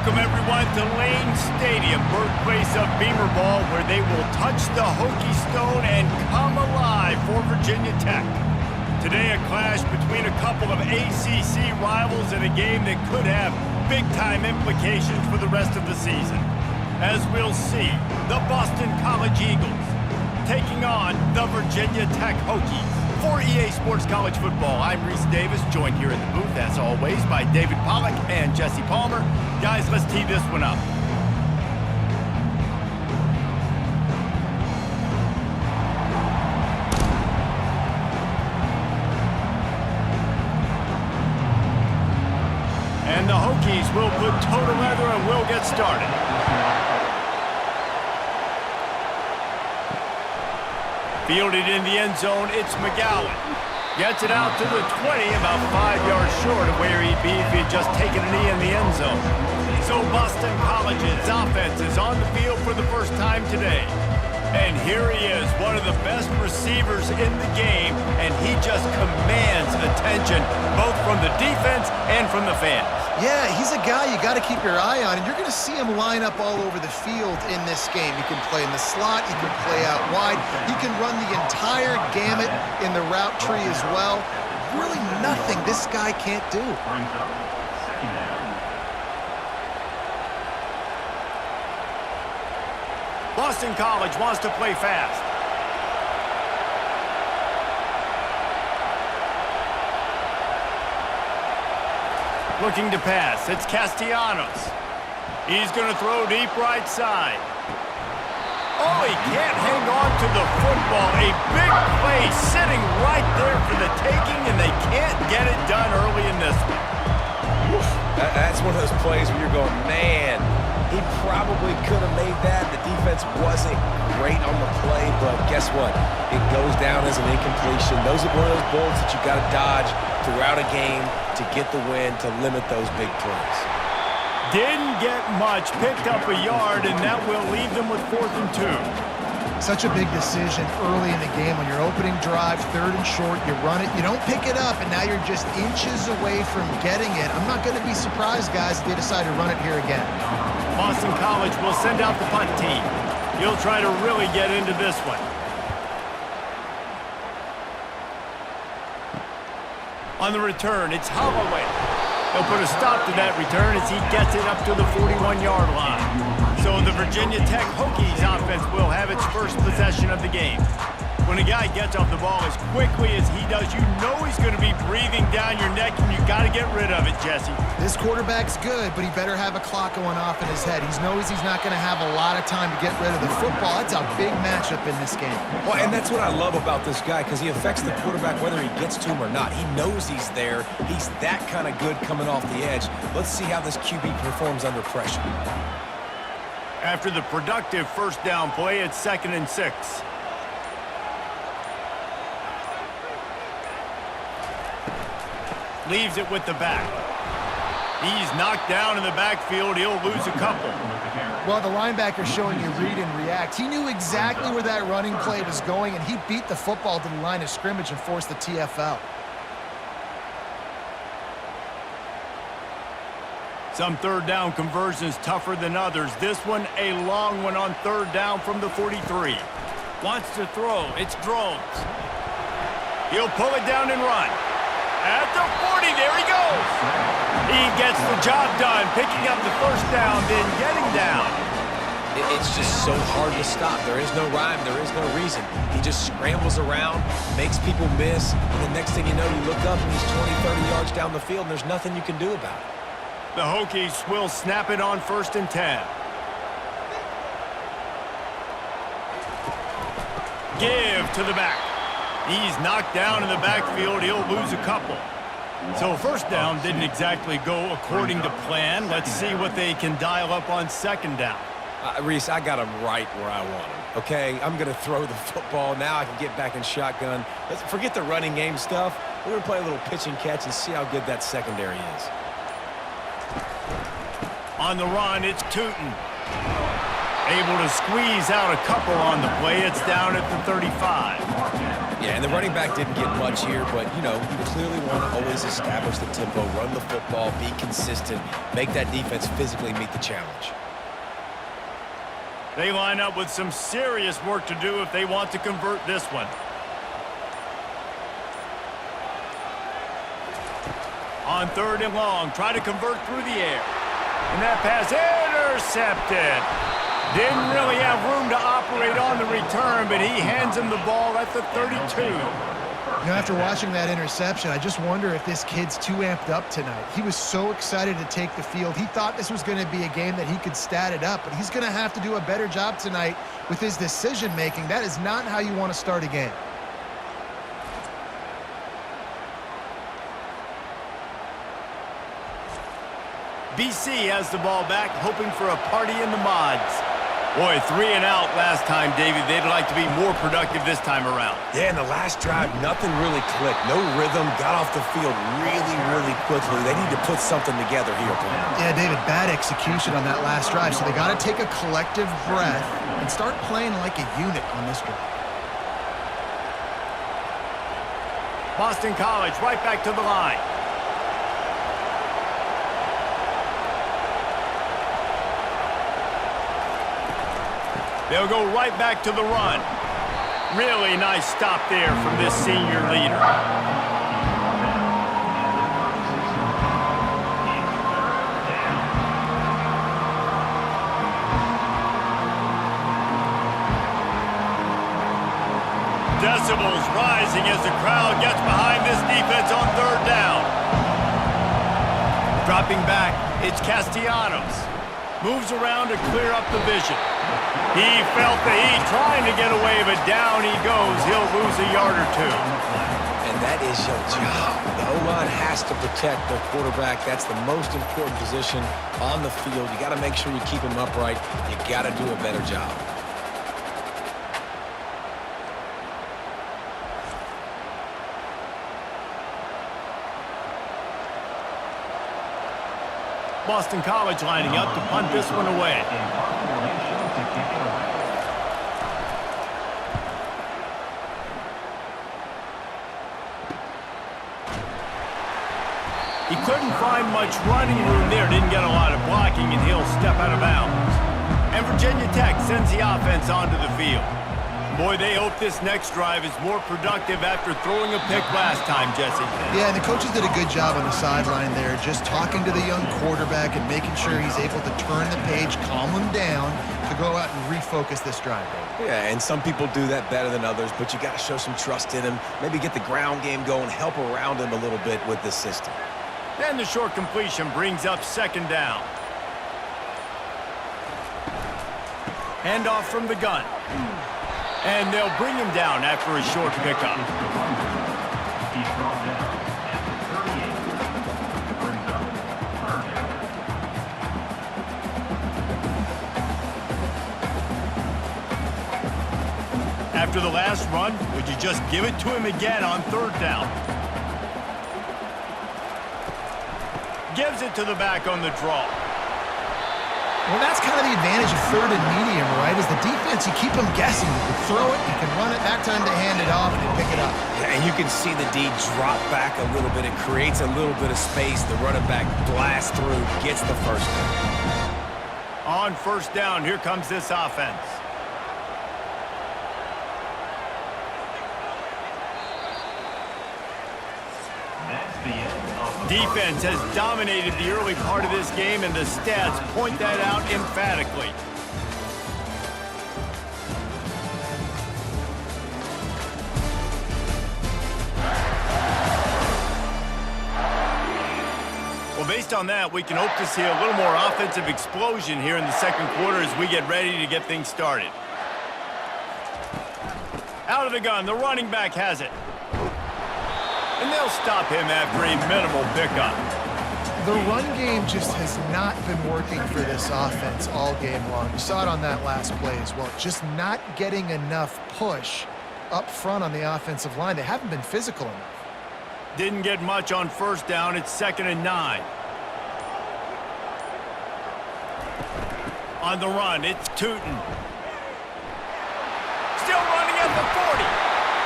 Welcome, everyone, to Lane Stadium, birthplace of Beamer Ball, where they will touch the Hokie stone and come alive for Virginia Tech. Today, a clash between a couple of ACC rivals in a game that could have big-time implications for the rest of the season. As we'll see, the Boston College Eagles taking on the Virginia Tech Hokies. For EA Sports College Football, I'm Reese Davis, joined here in the booth, as always, by David Pollack and Jesse Palmer. Guys, let's tee this one up. And the Hokies will put toe to leather and will get started. Fielded in the end zone, it's McGowan. Gets it out to the 20, about 5 yards short of where he'd be if he had just taken a knee in the end zone. So Boston College's offense is on the field for the first time today. And here he is, one of the best receivers in the game, and he just commands attention, both from the defense and from the fans. Yeah, he's a guy you got to keep your eye on, and you're going to see him line up all over the field in this game. He can play in the slot, he can play out wide, he can run the entire gamut in the route tree as well. Really nothing this guy can't do. Boston College wants to play fast. Looking to pass, it's Castellanos. He's going to throw deep right side. Oh, he can't hang on to the football. A big play sitting right there for the taking, and they can't get it done early in this one. That's one of those plays where you're going, man, he probably could have made that. The defense wasn't great on the play, but guess what? It goes down as an incompletion. Those are one of those bullets that you got to dodge throughout a game to get the win, to limit those big plays. Didn't get much, picked up a yard, and that will leave them with 4th and 2. Such a big decision early in the game. On your opening drive, 3rd and short, you run it, you don't pick it up, and now you're just inches away from getting it. I'm not going to be surprised, guys, if they decide to run it here again. Boston College will send out the punt team. He'll try to really get into this one. On the return, it's Holloway. He'll put a stop to that return as he gets it up to the 41-yard line. So the Virginia Tech Hokies offense will have its first possession of the game. When a guy gets off the ball as quickly as he does, you know he's going to be breathing down your neck, and you got to get rid of it, Jesse. This quarterback's good, but he better have a clock going off in his head. He knows he's not going to have a lot of time to get rid of the football. That's a big matchup in this game. Well, and that's what I love about this guy, because he affects the quarterback whether he gets to him or not. He knows he's there. He's that kind of good coming off the edge. Let's see how this QB performs under pressure. After the productive first down play, it's 2nd and 6. Leaves it with the back. He's knocked down in the backfield. He'll lose a couple. Well, the linebacker's showing you read and react. He knew exactly where that running play was going, and he beat the football to the line of scrimmage and forced the TFL. Some 3rd down conversions tougher than others. This one, a long one on 3rd down from the 43. Wants to throw. It's Drones. He'll pull it down and run. At the 40, there he goes. He gets the job done, picking up the first down, then getting down. It's just so hard to stop. There is no rhyme. There is no reason. He just scrambles around, makes people miss, and the next thing you know, you look up and he's 20, 30 yards down the field, and there's nothing you can do about it. The Hokies will snap it on 1st and 10. Give to the back. He's knocked down in the backfield. He'll lose a couple. So 1st down didn't exactly go according to plan. Let's see what they can dial up on 2nd down. Reese, I got him right where I want him, okay? I'm going to throw the football. Now I can get back in shotgun. Let's forget the running game stuff. We're going to play a little pitch and catch and see how good that secondary is. On the run, it's Tootin. Able to squeeze out a couple on the play. It's down at the 35. Yeah, and the running back didn't get much here, but, you know, you clearly want to always establish the tempo, run the football, be consistent, make that defense physically meet the challenge. They line up with some serious work to do if they want to convert this one. On 3rd and long, try to convert through the air. And that pass intercepted. Didn't really have room to operate on the return, but he hands him the ball at the 32. You know, after watching that interception, I just wonder if this kid's too amped up tonight. He was so excited to take the field. He thought this was going to be a game that he could stat it up, but he's going to have to do a better job tonight with his decision-making. That is not how you want to start a game. BC has the ball back, hoping for a party in the mods. Boy, 3 and out last time, David. They'd like to be more productive this time around. Yeah, in the last drive, nothing really clicked. No rhythm, got off the field really, really quickly. They need to put something together here, Glenn. Yeah, David, bad execution on that last drive, so they got to take a collective breath and start playing like a unit on this drive. Boston College right back to the line. They'll go right back to the run. Really nice stop there from this senior leader. Decibels rising as the crowd gets behind this defense on 3rd down. Dropping back, it's Castellanos. Moves around to clear up the vision. He felt the heat trying to get away, but down he goes. He'll lose a yard or 2. And that is your job. The O-line has to protect their quarterback. That's the most important position on the field. You got to make sure you keep him upright. You got to do a better job. Boston College lining up to punt this one away. He couldn't find much running room there, didn't get a lot of blocking, and he'll step out of bounds. And Virginia Tech sends the offense onto the field. Boy, they hope this next drive is more productive after throwing a pick last time, Jesse. Yeah, and the coaches did a good job on the sideline there, just talking to the young quarterback and making sure he's able to turn the page, calm him down, to go out and refocus this drive. Yeah, and some people do that better than others, but you got to show some trust in him, maybe get the ground game going, help around him a little bit with this system. Then the short completion brings up 2nd down. Handoff from the gun. And they'll bring him down after a short pickup. After the last run, would you just give it to him again on 3rd down? Gives it to the back on the draw. Well, that's kind of the advantage of 3rd and medium, right? Is the defense, you keep them guessing. You can throw it, you can run it, that time to hand it off and pick it up. Yeah, and you can see the D drop back a little bit. It creates a little bit of space. The running back blasts through, gets the 1st down. On 1st down, here comes this offense. Defense has dominated the early part of this game, and the stats point that out emphatically. Well, based on that, we can hope to see a little more offensive explosion here in the 2nd quarter as we get ready to get things started. Out of the gun, the running back has it. And they'll stop him after a minimal pickup. The run game just has not been working for this offense all game long. You saw it on that last play as well. Just not getting enough push up front on the offensive line. They haven't been physical enough. Didn't get much on 1st down. It's 2nd and 9. On the run, it's Tootin. Still running at the 40.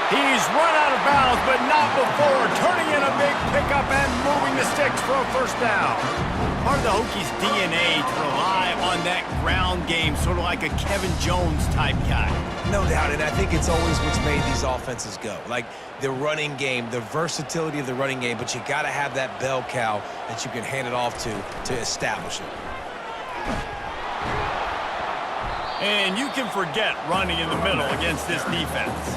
He's run out of bounds, but not before turning in a big pickup and moving the sticks for a first down. Part of the Hokies' DNA to rely on that ground game, sort of like a Kevin Jones type guy. No doubt, and I think it's always what's made these offenses go. Like the running game, the versatility of the running game, but you got to have that bell cow that you can hand it off to establish it. And you can forget running in the middle against this defense.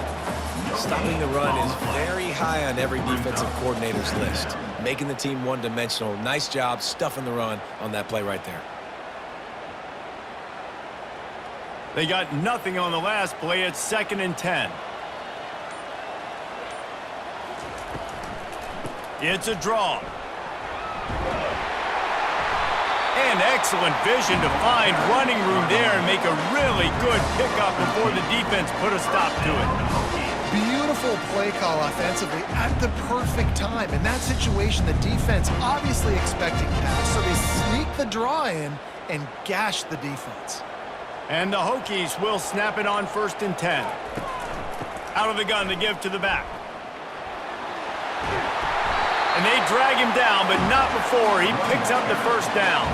Stopping the run is very high on every defensive coordinator's list. Making the team one-dimensional. Nice job stuffing the run on that play right there. They got nothing on the last play. It's 2nd and 10. It's a draw. And excellent vision to find running room there and make a really good pickup before the defense put a stop to it. Beautiful play call offensively at the perfect time. In that situation, the defense obviously expecting pass, so they sneak the draw in and gash the defense. And the Hokies will snap it on 1st and 10. Out of the gun to give to the back. And they drag him down, but not before he picks up the first down.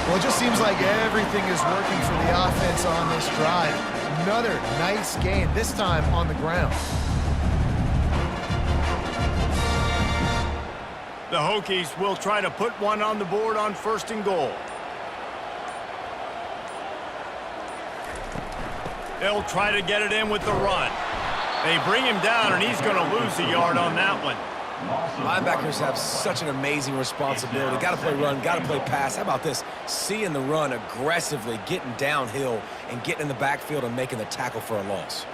Well, it just seems like everything is working for the offense on this drive. Another nice gain, this time on the ground. The Hokies will try to put one on the board on 1st and goal. They'll try to get it in with the run. They bring him down, and he's going to lose a yard on that one. Linebackers have such an amazing responsibility. Got to play run, got to play pass. How about this? Seeing the run aggressively, getting downhill, and getting in the backfield and making the tackle for a loss.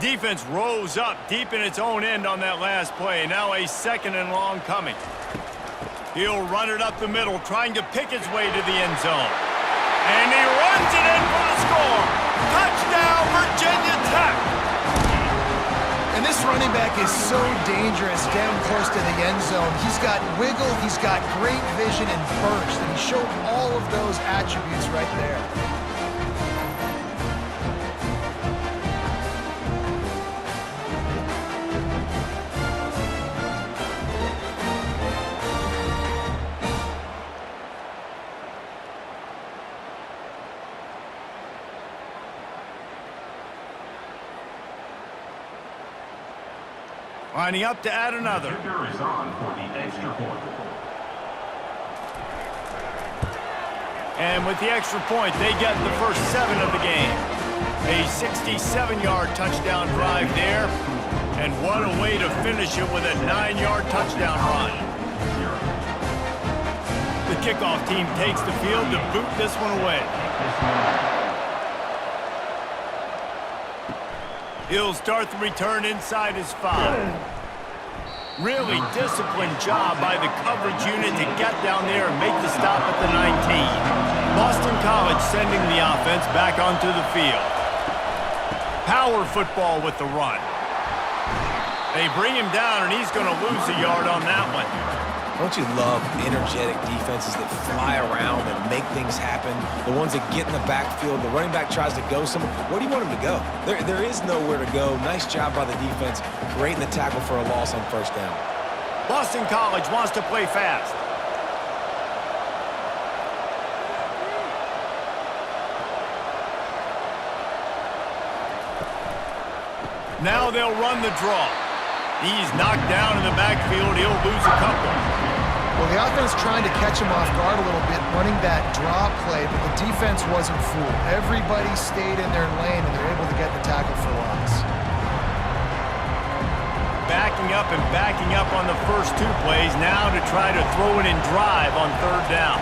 Defense rose up deep in its own end on that last play. Now a 2nd and long coming. He'll run it up the middle, trying to pick his way to the end zone. And he runs it in for the score. Touchdown, Virginia Tech. And this running back is so dangerous down close to the end zone. He's got wiggle, he's got great vision and burst, and he showed all of those attributes right there. Lining up to add another. Is on for the extra point. And with the extra point, they get the first 7 of the game. A 67-yard touchdown drive there. And what a way to finish it with a 9-yard touchdown run. The kickoff team takes the field to boot this one away. He'll start the return inside his 5. Really disciplined job by the coverage unit to get down there and make the stop at the 19. Boston College sending the offense back onto the field. Power football with the run. They bring him down, and he's going to lose a yard on that one. Don't you love energetic defenses that fly around and make things happen? The ones that get in the backfield, the running back tries to go somewhere. Where do you want him to go? There is nowhere to go. Nice job by the defense, creating the tackle for a loss on 1st down. Boston College wants to play fast. Now they'll run the draw. He's knocked down in the backfield. He'll lose a couple. Well, the offense trying to catch him off guard a little bit, running that draw play, but the defense wasn't fooled. Everybody stayed in their lane, and they're able to get the tackle for loss. Backing up on the first 2 plays, now to try to throw it in drive on 3rd down.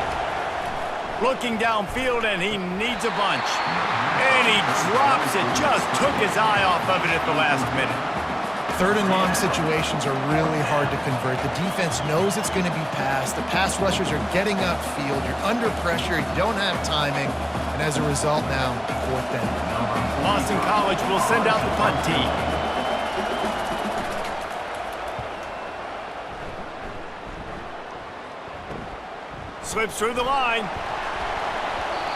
Looking downfield, and he needs a bunch. And he drops it, just took his eye off of it at the last minute. 3rd and long situations are really hard to convert. The defense knows it's going to be passed. The pass rushers are getting upfield. You're under pressure. You don't have timing. And as a result now, 4th down. Boston College will send out the punt team. Slips through the line.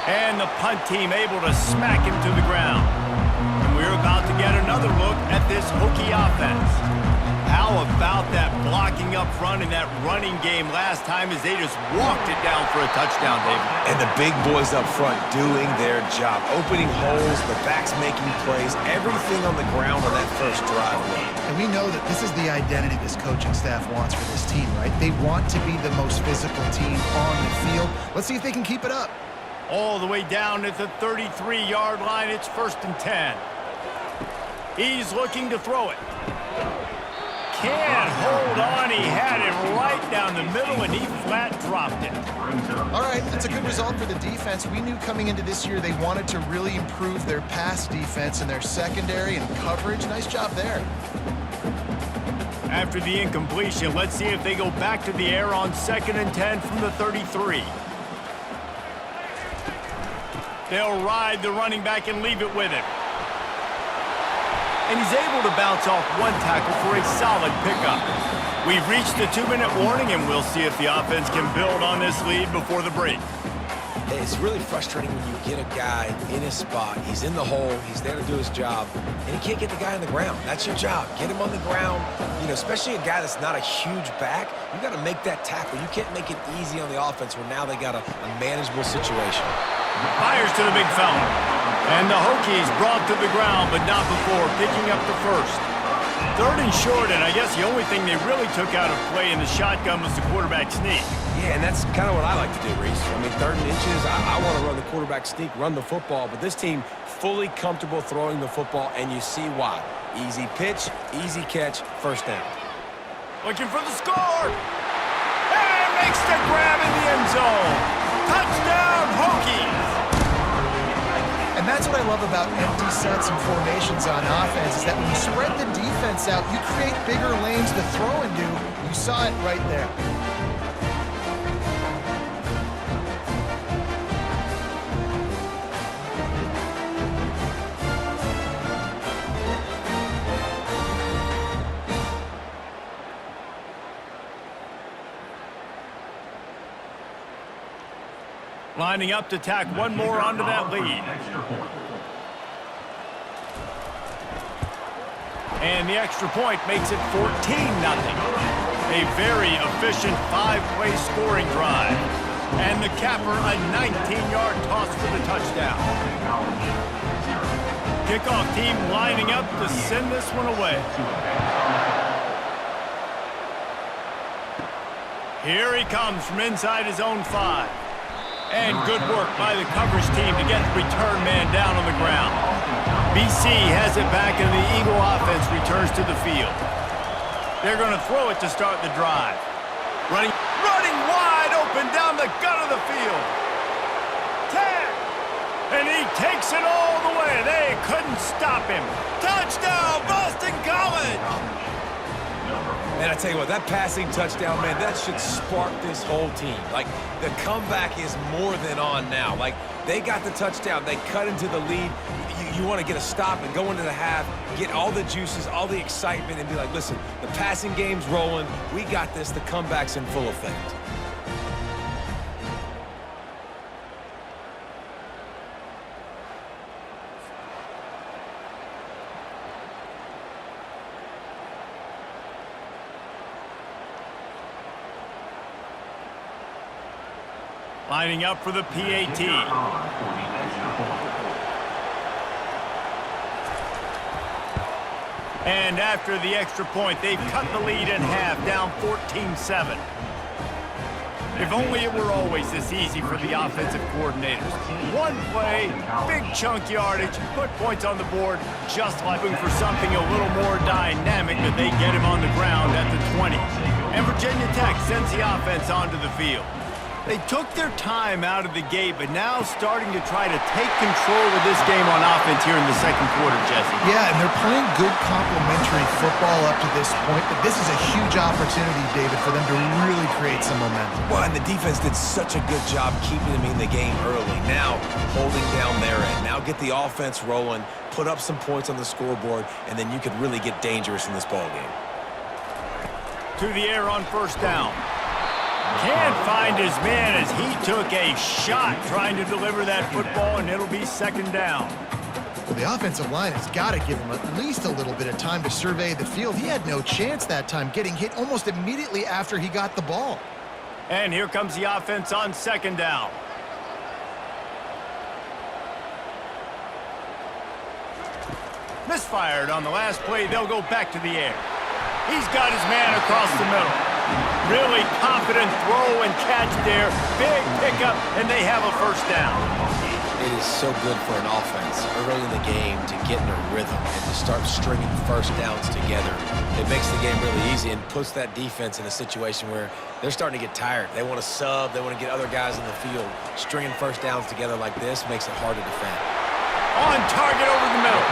And the punt team able to smack him to the ground. And we're about to get another look at this Hokie offense. How about that blocking up front in that running game last time as they just walked it down for a touchdown, David? And the big boys up front doing their job, opening holes, the backs making plays, everything on the ground on that first drive. And we know that this is the identity this coaching staff wants for this team, right? They want to be the most physical team on the field. Let's see if they can keep it up. All the way down at the 33-yard line, it's 1st and 10. He's looking to throw it. Can't hold on. He had it right down the middle, and he flat dropped it. All right, that's a good result for the defense. We knew coming into this year they wanted to really improve their pass defense and their secondary and coverage. Nice job there. After the incompletion, let's see if they go back to the air on 2nd and 10 from the 33. They'll ride the running back and leave it with him. And he's able to bounce off one tackle for a solid pickup. We've reached the 2-minute warning, and we'll see if the offense can build on this lead before the break. It's really frustrating when you get a guy in his spot. He's in the hole. He's there to do his job, and he can't get the guy on the ground. That's your job. Get him on the ground. You know, especially a guy that's not a huge back. You got to make that tackle. You can't make it easy on the offense where now they got a manageable situation. Fires to the big fella. And the Hokies brought to the ground, but not before picking up the first. 3rd and short, and I guess the only thing they really took out of play in the shotgun was the quarterback sneak. Yeah, and that's kind of what I like to do, Reese. I mean, 3rd and inches, I want to run the quarterback sneak, run the football, but this team fully comfortable throwing the football, and you see why. Easy pitch, easy catch, 1st down. Looking for the score. And makes the grab in the end zone. Touchdown, Hokies. And that's what I love about empty sets and formations on offense is that when you spread the defense out, you create bigger lanes to throw into. You saw it right there. Lining up to tack one more onto that lead. And the extra point makes it 14-0. A very efficient 5-play scoring drive. And the capper, a 19-yard toss for the touchdown. Kickoff team lining up to send this one away. Here he comes from inside his own 5. And good work by the coverage team to get the return man down on the ground. BC has it back, and the Eagle offense returns to the field. They're going to throw it to start the drive. Running wide open down the gut of the field. 10. And he takes it all the way. They couldn't stop him. Touchdown, Boston College! Man, I tell you what, that passing touchdown, man, that should spark this whole team. Like, the comeback is more than on now. Like, they got the touchdown. They cut into the lead. You want to get a stop and go into the half, get all the juices, all the excitement, and be like, listen, the passing game's rolling. We got this. The comeback's in full effect. Lining up for the PAT. And after the extra point, they've cut the lead in half, down 14-7. If only it were always this easy for the offensive coordinators. One play, big chunk yardage, put points on the board, just looking for something a little more dynamic, but they get him on the ground at the 20. And Virginia Tech sends the offense onto the field. They took their time out of the gate, but now starting to try to take control of this game on offense here in the second quarter, Jesse. Yeah, and they're playing good complementary football up to this point, but this is a huge opportunity, David, for them to really create some momentum. Well, and the defense did such a good job keeping them in the game early. Now, holding down their end. Now get the offense rolling, put up some points on the scoreboard, and then you could really get dangerous in this ballgame. To the air on 1st down. Can't find his man as he took a shot trying to deliver that football, and it'll be 2nd down. Well, the offensive line has got to give him at least a little bit of time to survey the field. He had no chance that time, getting hit almost immediately after he got the ball. And here comes the offense on second down. Misfired on the last play. They'll go back to the air. He's got his man across the middle. Really confident throw and catch there. Big pickup, and they have a first down. It is so good for an offense early in the game to get in a rhythm and to start stringing first downs together. It makes the game really easy and puts that defense in a situation where they're starting to get tired. They want to sub. They want to get other guys in the field. Stringing first downs together like this makes it hard to defend. On target over the middle.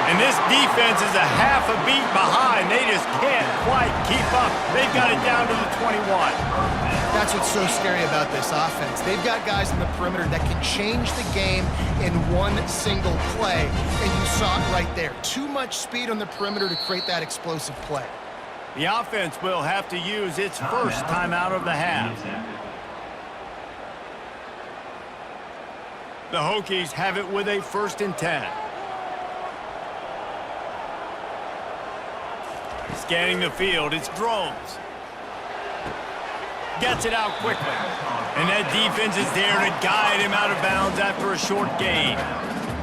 And this defense is a half a beat behind. They just can't quite keep up. They've got it down to the 21. That's what's so scary about this offense. They've got guys in the perimeter that can change the game in one single play. And you saw it right there. Too much speed on the perimeter to create that explosive play. The offense will have to use its first timeout of the half. The Hokies have it with a 1st and 10. Scanning the field, it's drones. Gets it out quickly. And that defense is there to guide him out of bounds after a short gain.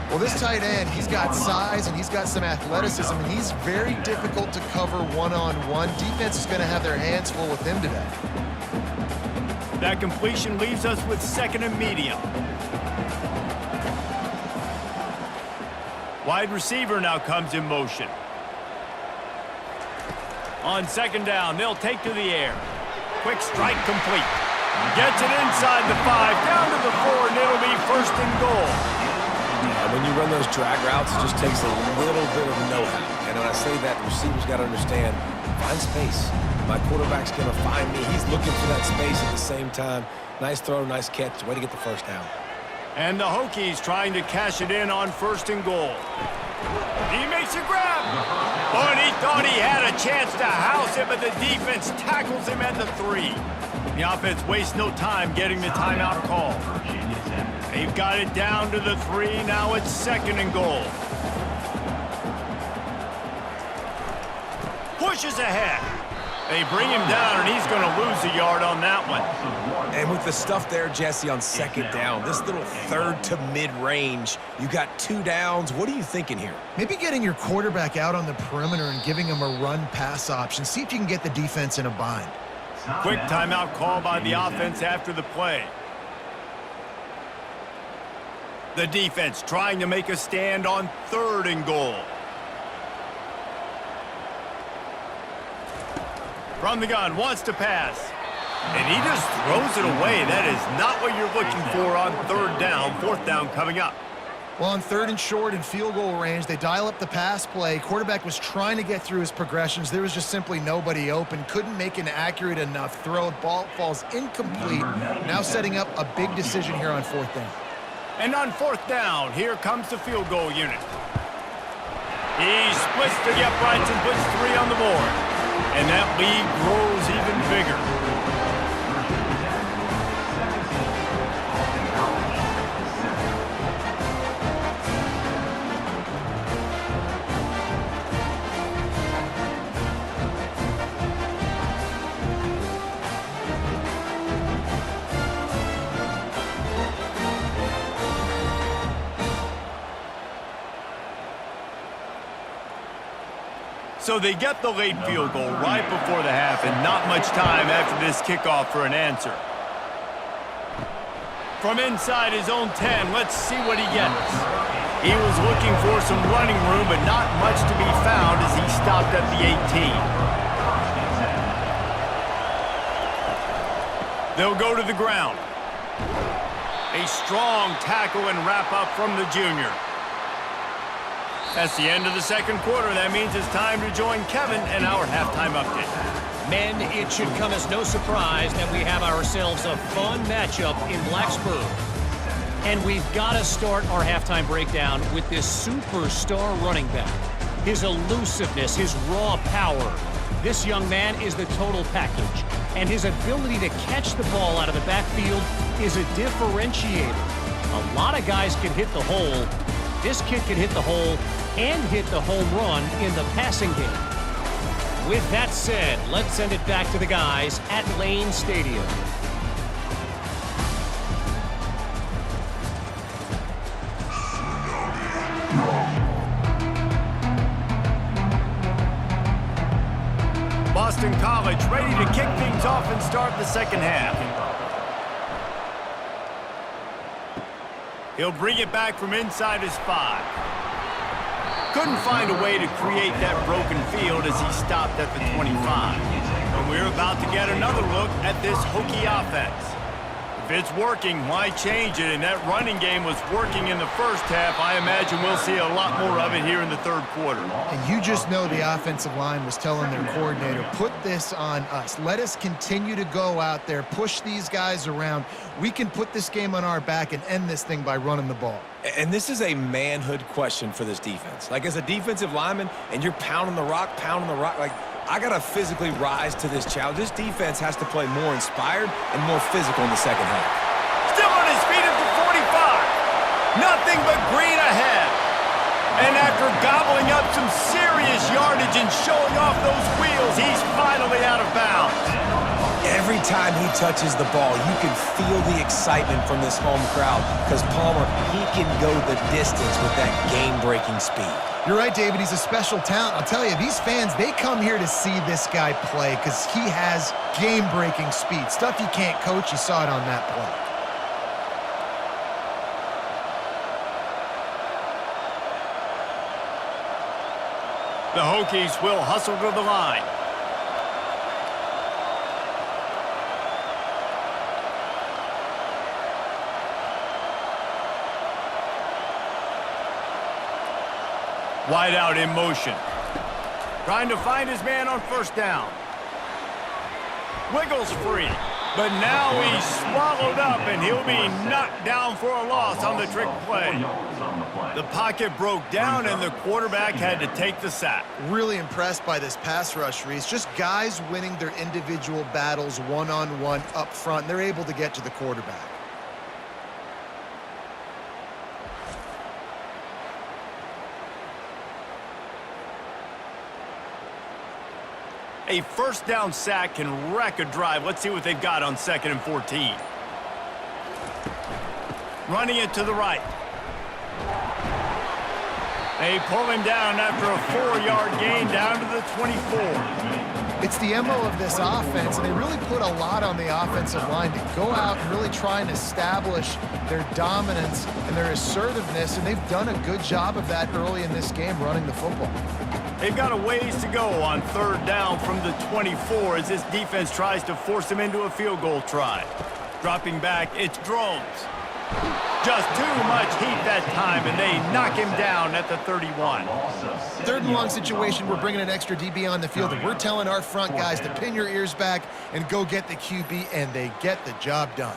Well, this tight end, he's got size and he's got some athleticism, and he's very difficult to cover one-on-one. Defense is going to have their hands full with him today. That completion leaves us with 2nd and medium. Wide receiver now comes in motion. On 2nd down, they'll take to the air. Quick strike complete. Gets it inside the 5, down to the 4, and it'll be 1st and goal. Yeah, when you run those drag routes, it just takes a little bit of know-how. And when I say that, the receiver's got to understand, find space. My quarterback's going to find me. He's looking for that space at the same time. Nice throw, nice catch. Way to get the first down. And the Hokies trying to cash it in on 1st and goal. He makes a grab. Oh, and he thought he had a chance to house it, but the defense tackles him at the 3. The offense wastes no time getting the timeout call. They've got it down to the 3. Now it's 2nd and goal. Pushes ahead. They bring him down, and he's going to lose a yard on that one. And with the stuff there, Jesse, on 2nd down, this little 3rd to mid-range, you got 2 downs. What are you thinking here? Maybe getting your quarterback out on the perimeter and giving him a run-pass option. See if you can get the defense in a bind. Quick timeout call by the offense after the play. The defense trying to make a stand on 3rd and goal. From the gun, wants to pass. And he just throws it away. That is not what you're looking for on 3rd down. 4th down coming up. Well, on 3rd and short and field goal range, they dial up the pass play. Quarterback was trying to get through his progressions. There was just simply nobody open. Couldn't make an accurate enough throw. Ball falls incomplete. Now setting up a big decision here on 4th down. And on 4th down, here comes the field goal unit. He splits to the uprights and puts 3 on the board. And that lead grows even bigger. So they get the late field goal right before the half, and not much time after this kickoff for an answer. From inside his own 10, let's see what he gets. He was looking for some running room, but not much to be found as he stopped at the 18. They'll go to the ground. A strong tackle and wrap up from the junior. That's the end of the 2nd quarter. That means it's time to join Kevin in our halftime update. Men, it should come as no surprise that we have ourselves a fun matchup in Blacksburg. And we've got to start our halftime breakdown with this superstar running back. His elusiveness, his raw power. This young man is the total package. And his ability to catch the ball out of the backfield is a differentiator. A lot of guys can hit the hole, This kid can hit the hole and hit the home run in the passing game. With that said, let's send it back to the guys at Lane Stadium. Boston College ready to kick things off and start the second half. He'll bring it back from inside his 5. Couldn't find a way to create that broken field as he stopped at the 25. And we're about to get another look at this Hokie offense. If it's working, why change it? And that running game was working in the first half. I imagine we'll see a lot more of it here in the third quarter. And you just know the offensive line was telling their coordinator, put this on us. Let us continue to go out there, push these guys around. We can put this game on our back and end this thing by running the ball. And this is a manhood question for this defense. Like, as a defensive lineman, and you're pounding the rock, like, I got to physically rise to this challenge. This defense has to play more inspired and more physical in the second half. Still on his feet at the 45. Nothing but green ahead. And after gobbling up some serious yardage and showing off those wheels, he's finally out of bounds. Every time he touches the ball, you can feel the excitement from this home crowd because Palmer, he can go the distance with that game-breaking speed. You're right, David. He's a special talent. I'll tell you, these fans, they come here to see this guy play because he has game-breaking speed. Stuff you can't coach. You saw it on that play. The Hokies will hustle to the line. Wide out in motion. Trying to find his man on first down. Wiggles free. But now he's swallowed up and he'll be knocked down for a loss on the trick play. The pocket broke down and the quarterback had to take the sack. Really impressed by this pass rush, Reese. Just guys winning their individual battles one-on-one up front. They're able to get to the quarterback. A first down sack can wreck a drive. Let's see what they've got on 2nd and 14. Running it to the right. They pull him down after a 4-yard gain down to the 24. It's the MO of this offense, and they really put a lot on the offensive line to go out and really try and establish their dominance and their assertiveness, and they've done a good job of that early in this game running the football. They've got a ways to go on 3rd down from the 24 as this defense tries to force them into a field goal try. Dropping back, it's Drones. Just too much heat that time, and they knock him down at the 31. 3rd and long situation, we're bringing an extra DB on the field, and we're telling our front guys to pin your ears back and go get the QB, and they get the job done.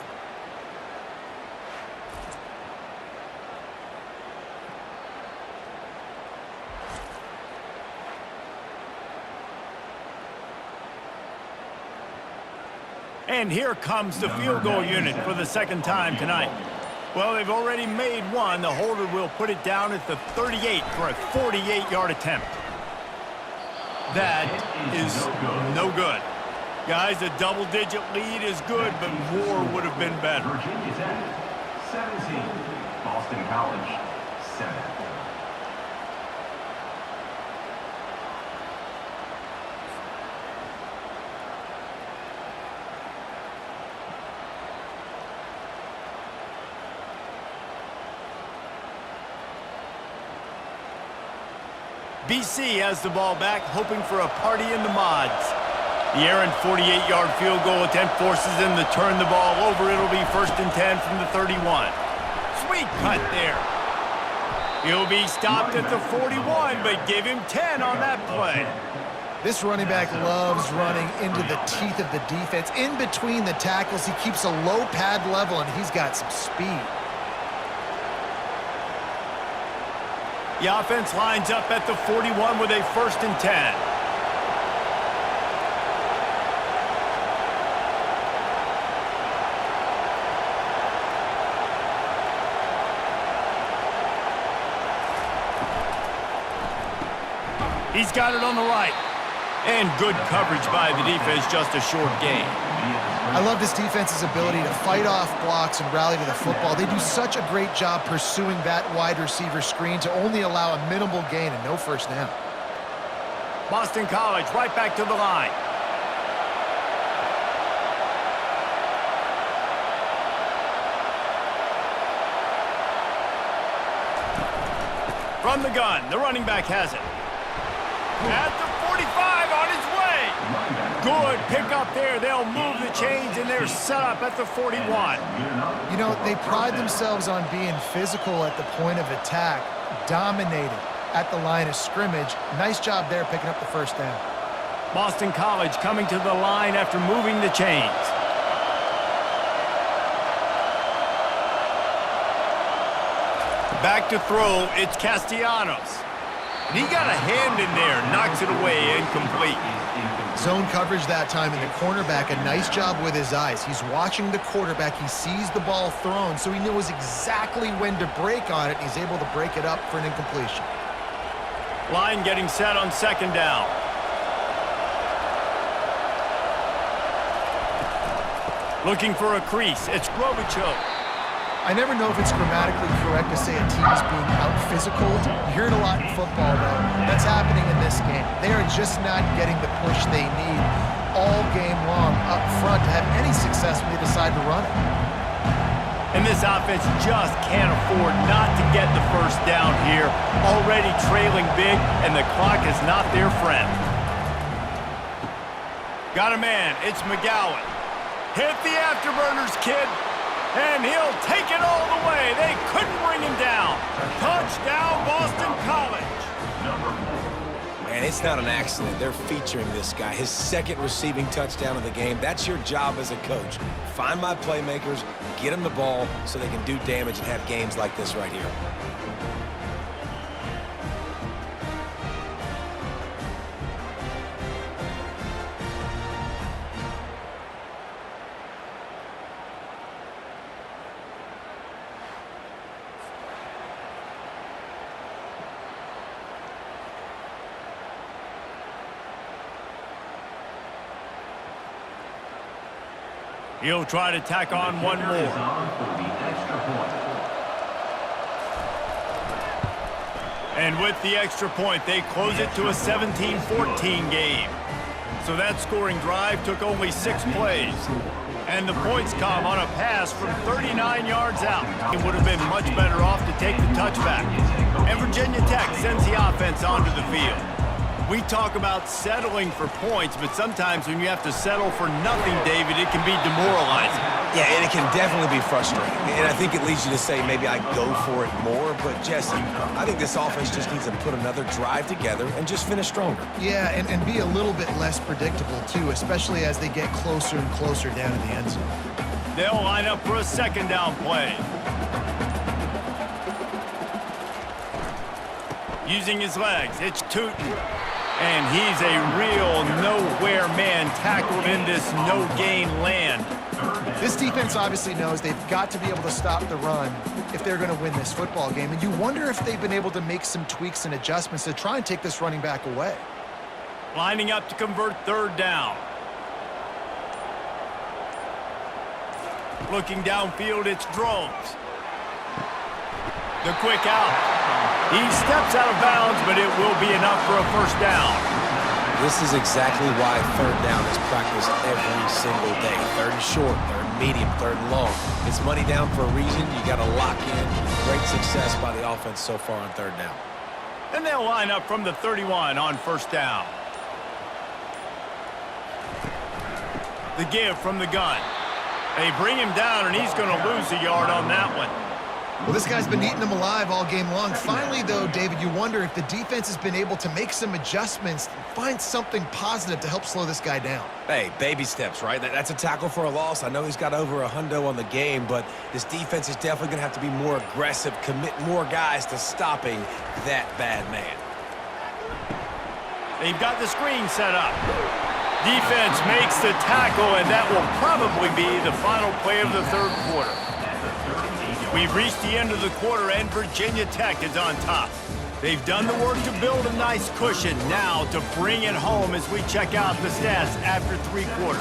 And here comes the field goal unit for the 2nd time tonight. Well, they've already made one. The holder will put it down at the 38 for a 48-yard attempt. That is no good. Guys, a double-digit lead is good, but more would have been better. Virginia Tech, 17. Boston College, 7. BC has the ball back, hoping for a party in the mods. The errant 48-yard field goal attempt forces them to turn the ball over. It'll be 1st and 10 from the 31. Sweet cut there. He'll be stopped at the 41, but give him 10 on that play. This running back loves running into the teeth of the defense. In between the tackles, he keeps a low pad level, and he's got some speed. The offense lines up at the 41 with a 1st and 10. He's got it on the right. And good coverage by the defense, just a short gain. I love this defense's ability to fight off blocks and rally to the football. They do such a great job pursuing that wide receiver screen to only allow a minimal gain and no first down. Boston College right back to the line. From the gun, the running back has it. At the 45, on his way. Good pick up there. They'll move the chains, and they're set up at the 41. You know, they pride themselves on being physical at the point of attack, dominated at the line of scrimmage. Nice job there picking up the first down. Boston College coming to the line after moving the chains. Back to throw, it's Castellanos. And he got a hand in there, knocks it away, incomplete. Zone coverage that time, and the cornerback, a nice job with his eyes. He's watching the quarterback. He sees the ball thrown, so he knows exactly when to break on it. He's able to break it up for an incompletion. Line getting set on second down. Looking for a crease, it's Robichaux. I never know if it's grammatically correct to say a team is being out-physicaled. You hear it a lot in football, though. That's happening in this game. They are just not getting the push they need all game long up front to have any success when they decide to run it. And this offense just can't afford not to get the first down here. Already trailing big, and the clock is not their friend. Got a man. It's McGowan. Hit the afterburners, kid. And he'll take it all the way. They couldn't bring him down. Touchdown, Boston College. And it's not an accident. They're featuring this guy. His second receiving touchdown of the game. That's your job as a coach. Find my playmakers, get them the ball so they can do damage and have games like this right here. He'll try to tack on one more. And with the extra point, they close it to a 17-14 game. So that scoring drive took only 6 plays. And the points come on a pass from 39 yards out. It would have been much better off to take the touchback. And Virginia Tech sends the offense onto the field. We talk about settling for points, but sometimes when you have to settle for nothing, David, it can be demoralizing. Yeah, and it can definitely be frustrating. And I think it leads you to say maybe I go for it more. But, Jesse, I think this offense just needs to put another drive together and just finish stronger. Yeah, and be a little bit less predictable, too, especially as they get closer and closer down to the end zone. They'll line up for a second down play. Using his legs, it's Tootin. And he's a real nowhere man tackled in this no-gain land. This defense obviously knows they've got to be able to stop the run if they're going to win this football game. And you wonder if they've been able to make some tweaks and adjustments to try and take this running back away. Lining up to convert third down. Looking downfield, it's Drones. The quick out. He steps out of bounds, but it will be enough for a first down. This is exactly why third down is practiced every single day. Third and short, third and medium, third and long. It's money down for a reason. You got to lock in. Great success by the offense so far on third down. And they'll line up from the 31 on first down. The give from the gun. They bring him down, and he's going to lose a yard on that one. Well, this guy's been eating them alive all game long. Finally, though, David, you wonder if the defense has been able to make some adjustments, find something positive to help slow this guy down. Hey, baby steps, right? That's a tackle for a loss. I know he's got over $100 on the game, but this defense is definitely going to have to be more aggressive, commit more guys to stopping that bad man. They've got the screen set up. Defense makes the tackle, and that will probably be the final play of the third quarter. We've reached the end of the quarter, and Virginia Tech is on top. They've done the work to build a nice cushion. Now to bring it home as we check out the stats after 3 quarters.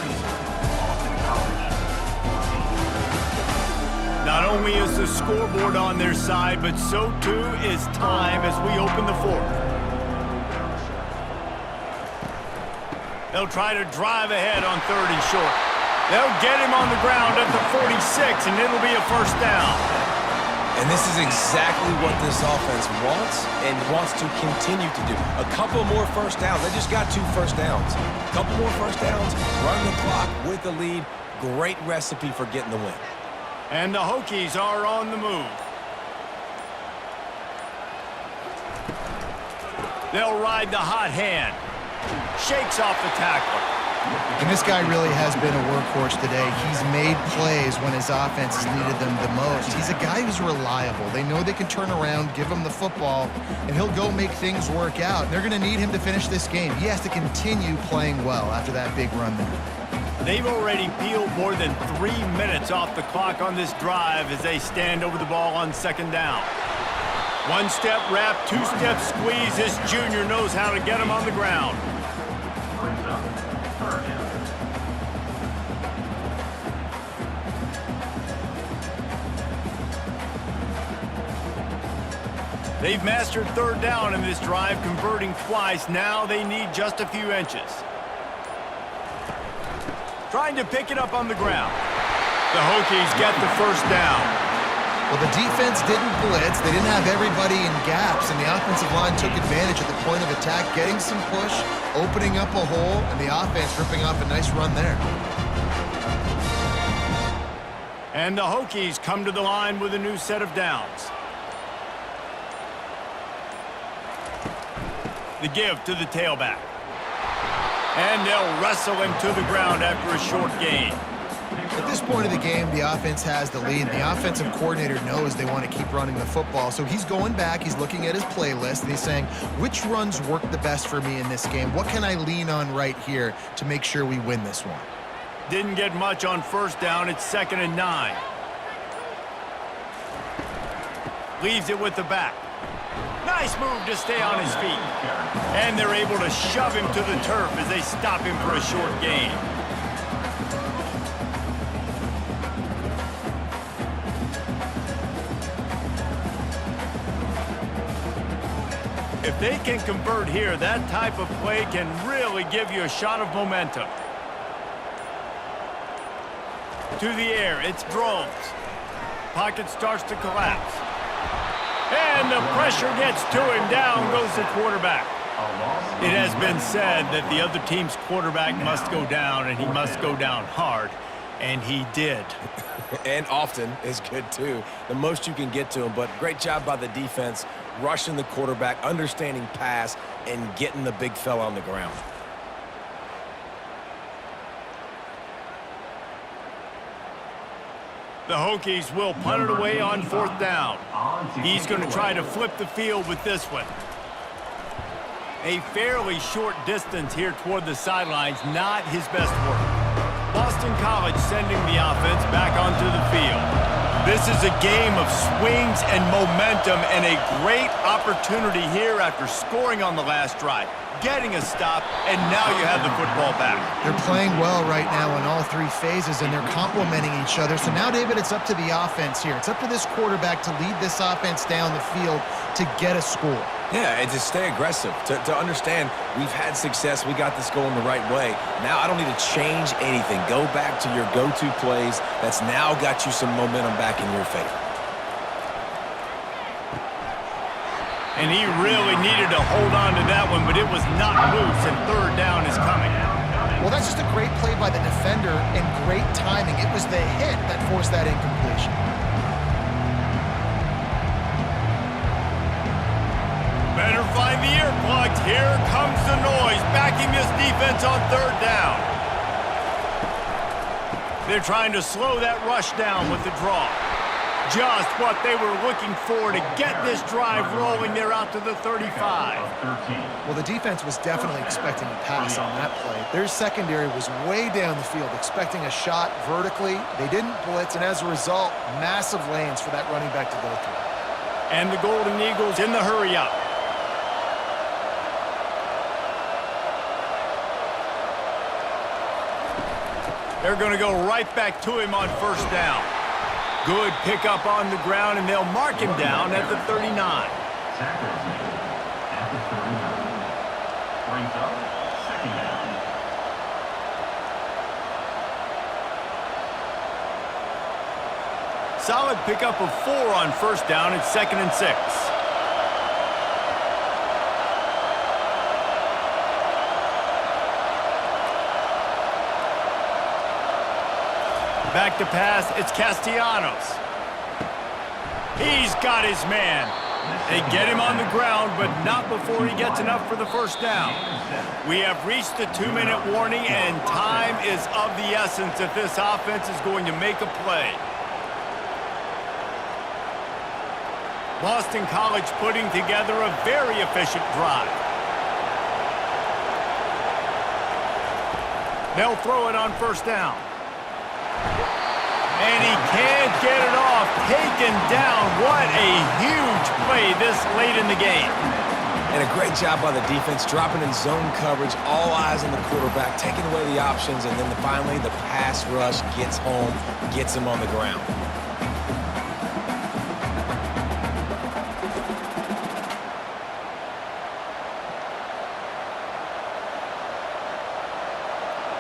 Not only is the scoreboard on their side, but so too is time as we open the 4th. They'll try to drive ahead on 3rd and short. They'll get him on the ground at the 46, and it'll be a first down. And this is exactly what this offense wants and wants to continue to do. A couple more first downs. They just got 2 first downs. A couple more first downs, run the clock with the lead. Great recipe for getting the win. And the Hokies are on the move. They'll ride the hot hand. Shakes off the tackler. And this guy really has been a workhorse today. He's made plays when his offense has needed them the most. He's a guy who's reliable. They know they can turn around, give him the football, and he'll go make things work out. They're going to need him to finish this game. He has to continue playing well after that big run there. They've already peeled more than 3 minutes off the clock on this drive as they stand over the ball on 2nd down. 1-step wrap, 2-step squeeze. This junior knows how to get him on the ground. They've mastered 3rd down in this drive, converting twice. Now they need just a few inches. Trying to pick it up on the ground. The Hokies get the first down. Well, the defense didn't blitz. They didn't have everybody in gaps, and the offensive line took advantage at the point of attack, getting some push, opening up a hole, and the offense ripping off a nice run there. And the Hokies come to the line with a new set of downs. The give to the tailback. And they'll wrestle him to the ground after a short gain. At this point of the game, the offense has the lead. The offensive coordinator knows they want to keep running the football. So he's going back, he's looking at his playlist, and he's saying, which runs work the best for me in this game? What can I lean on right here to make sure we win this one? Didn't get much on 1st down. It's 2nd and 9. Leaves it with the back. Nice move to stay on his feet. And they're able to shove him to the turf as they stop him for a short gain. If they can convert here, that type of play can really give you a shot of momentum. To the air, it's Drones. Pocket starts to collapse. And the pressure gets to him. Down goes the quarterback. It has been said that the other team's quarterback must go down, and he must go down hard. And he did. And often is good, too. The most you can get to him, but great job by the defense, rushing the quarterback, understanding pass, and getting the big fella on the ground. The Hokies will punt it away on 4th down. He's going to try to flip the field with this one. A fairly short distance here toward the sidelines, not his best work. Boston College sending the offense back onto the field. This is a game of swings and momentum, and a great opportunity here after scoring on the last drive, getting a stop, and now you have the football back. They're playing well right now in all 3 phases, and they're complementing each other. So now, David, it's up to the offense here. It's up to this quarterback to lead this offense down the field to get a score. Yeah, and to stay aggressive, to understand we've had success, we got this going the right way. Now I don't need to change anything. Go back to your go-to plays. That's now got you some momentum back in your favor. And he really needed to hold on to that one, but it was not loose, and 3rd down is coming. Well, that's just a great play by the defender and great timing. It was the hit that forced that incompletion. Better find the earplugs. Here comes the noise, backing this defense on 3rd down. They're trying to slow that rush down with the draw. Just what they were looking for to get this drive rolling. They're out to the 35. Well, the defense was definitely expecting a pass on that play. Their secondary was way down the field, expecting a shot vertically. They didn't blitz, and as a result, massive lanes for that running back to go through. And the Golden Eagles in the hurry up. They're going to go right back to him on first down. Good pickup on the ground, and they'll mark him down at the 39. Tackles made at the 39. Brings up second down. Solid pickup of 4 on first down at 2nd and 6. Back to pass, it's Castellanos. He's got his man. They get him on the ground, but not before he gets enough for the first down. We have reached the 2-minute warning, and time is of the essence if this offense is going to make a play. Boston College putting together a very efficient drive. They'll throw it on first down. And he can't get it off. Taken down. What a huge play this late in the game. And a great job by the defense, dropping in zone coverage, all eyes on the quarterback, taking away the options, and then finally the pass rush gets home, gets him on the ground.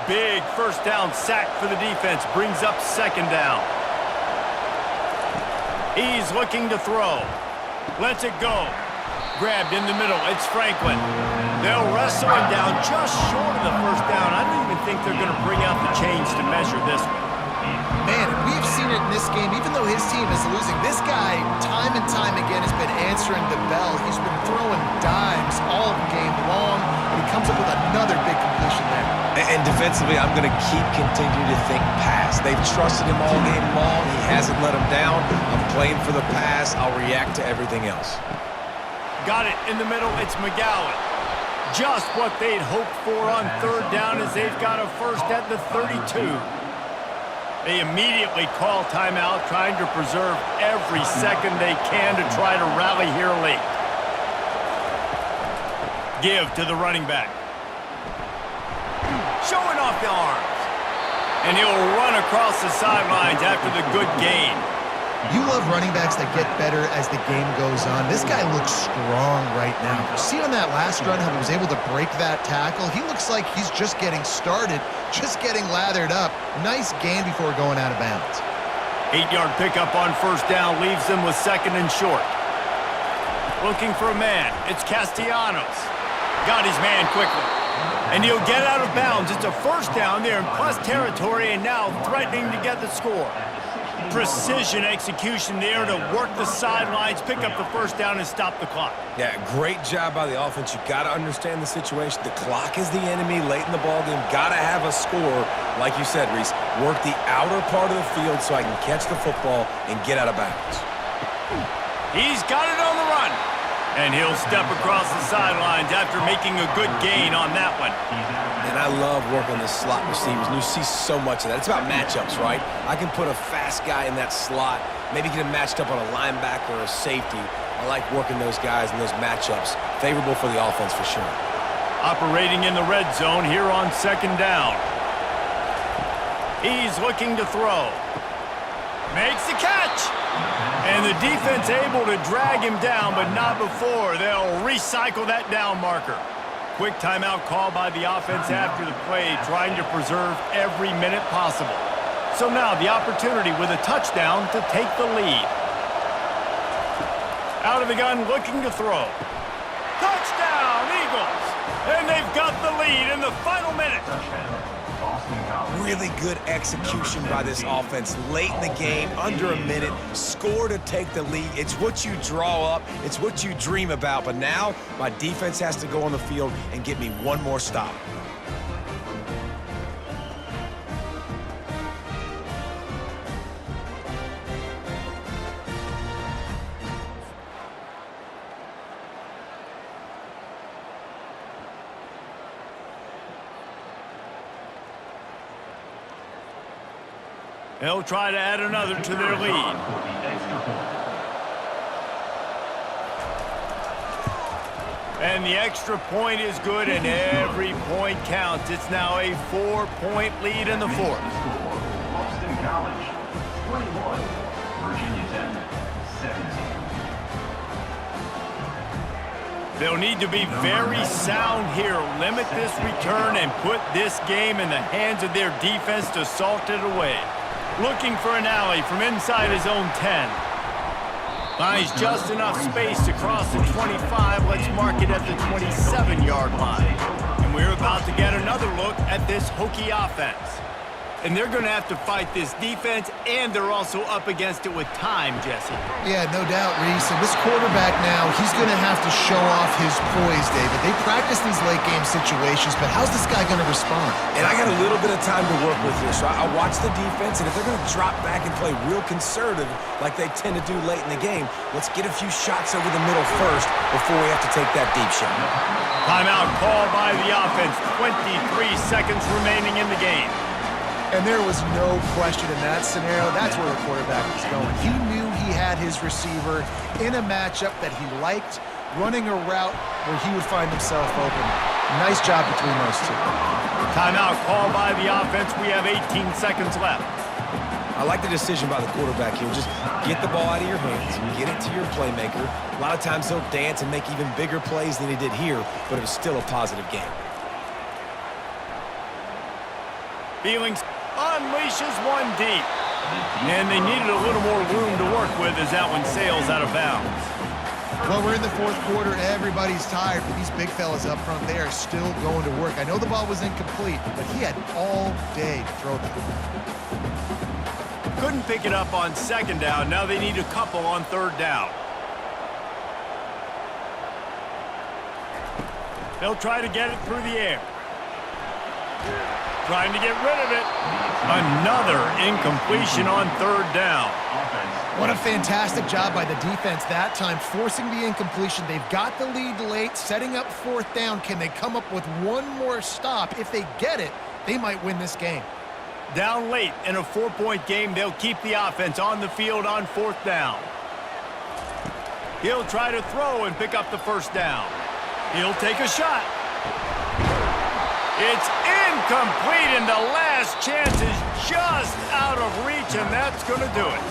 Big first down sack for the defense. Brings up second down. He's looking to throw. Lets it go. Grabbed in the middle. It's Franklin. They'll wrestle him down just short of the first down. I don't even think they're going to bring out the chains to measure this one. Man, we've seen it in this game, even though his team is losing. This guy, time and time again, has been answering the bell. He's been throwing dimes all game long, and he comes up with another big completion there. And defensively, I'm going to continuing to think pass. They've trusted him all game long. He hasn't let him down. I'm playing for the pass. I'll react to everything else. Got it in the middle. It's McGowan. Just what they'd hoped for on third down as they've got a first at the 32. They immediately call timeout, trying to preserve every second they can to try to rally here late. Give to the running back. Showing off the arms. And he'll run across the sidelines after the good gain. You love running backs that get better as the game goes on. This guy looks strong right now. See on that last run how he was able to break that tackle? He looks like he's just getting started, just getting lathered up. Nice gain before going out of bounds. 8-yard pickup on first down leaves them with second and short. Looking for a man. It's Castellanos. Got his man quickly. And he'll get out of bounds. It's a first down there in plus territory, and now threatening to get the score. Precision execution there to work the sidelines, pick up the first down, and stop the clock. Yeah, great job by the offense. You've got to understand the situation. The clock is the enemy late in the ballgame. Got to have a score. Like you said, Reese, work the outer part of the field so I can catch the football and get out of bounds. He's got it on the run. And he'll step across the sidelines after making a good gain on that one. And I love working the slot receivers, and you see so much of that. It's about matchups, right? I can put a fast guy in that slot, maybe get him matched up on a linebacker or a safety. I like working those guys in those matchups. Favorable for the offense for sure. Operating in the red zone here on second down. He's looking to throw. Makes the catch. And the defense able to drag him down, but not before. They'll recycle that down marker. Quick timeout call by the offense after the play, trying to preserve every minute possible. So now the opportunity with a touchdown to take the lead. Out of the gun, looking to throw. Touchdown, Eagles! And they've got the lead in the final minute. Really good execution by this offense. Late in the game, under a minute, score to take the lead. It's what you draw up. It's what you dream about. But now, my defense has to go on the field and get me one more stop. They'll try to add another to their lead. And the extra point is good, and every point counts. It's now a 4-point lead in the fourth. Boston College, 21. Virginia Tech, 17. They'll need to be very sound here, limit this return, and put this game in the hands of their defense to salt it away. Looking for an alley from inside his own 10. Finds just enough space to cross the 25. Let's mark it at the 27-yard line. And we're about to get another look at this Hokie offense. And they're going to have to fight this defense, and they're also up against it with time, Jesse. Yeah, no doubt, Reese. And this quarterback now, he's going to have to show off his poise, David. They practice these late-game situations, but how's this guy going to respond? And I got a little bit of time to work with here, so I watch the defense, and if they're going to drop back and play real conservative like they tend to do late in the game, let's get a few shots over the middle first before we have to take that deep shot. Timeout called by the offense. 23 seconds remaining in the game. And there was no question in that scenario. That's where the quarterback was going. He knew he had his receiver in a matchup that he liked, running a route where he would find himself open. Nice job between those two. Timeout called by the offense. We have 18 seconds left. I like the decision by the quarterback here. Just get the ball out of your hands, get it to your playmaker. A lot of times he'll dance and make even bigger plays than he did here, but it was still a positive game. Feelings unleashes one deep. And they needed a little more room to work with as that one sails out of bounds. Well, we're in the fourth quarter. Everybody's tired, but these big fellas up front, they are still going to work. I know the ball was incomplete, but he had all day to throw that. Couldn't pick it up on second down. Now they need a couple on third down. They'll try to get it through the air. Trying to get rid of it. Another incompletion on third down. What a fantastic job by the defense that time, forcing the incompletion. They've got the lead late, setting up fourth down. Can they come up with one more stop? If they get it, they might win this game. Down late in a 4-point game, they'll keep the offense on the field on fourth down. He'll try to throw and pick up the first down. He'll take a shot. It's incomplete, and the last chance is just out of reach, and that's going to do it.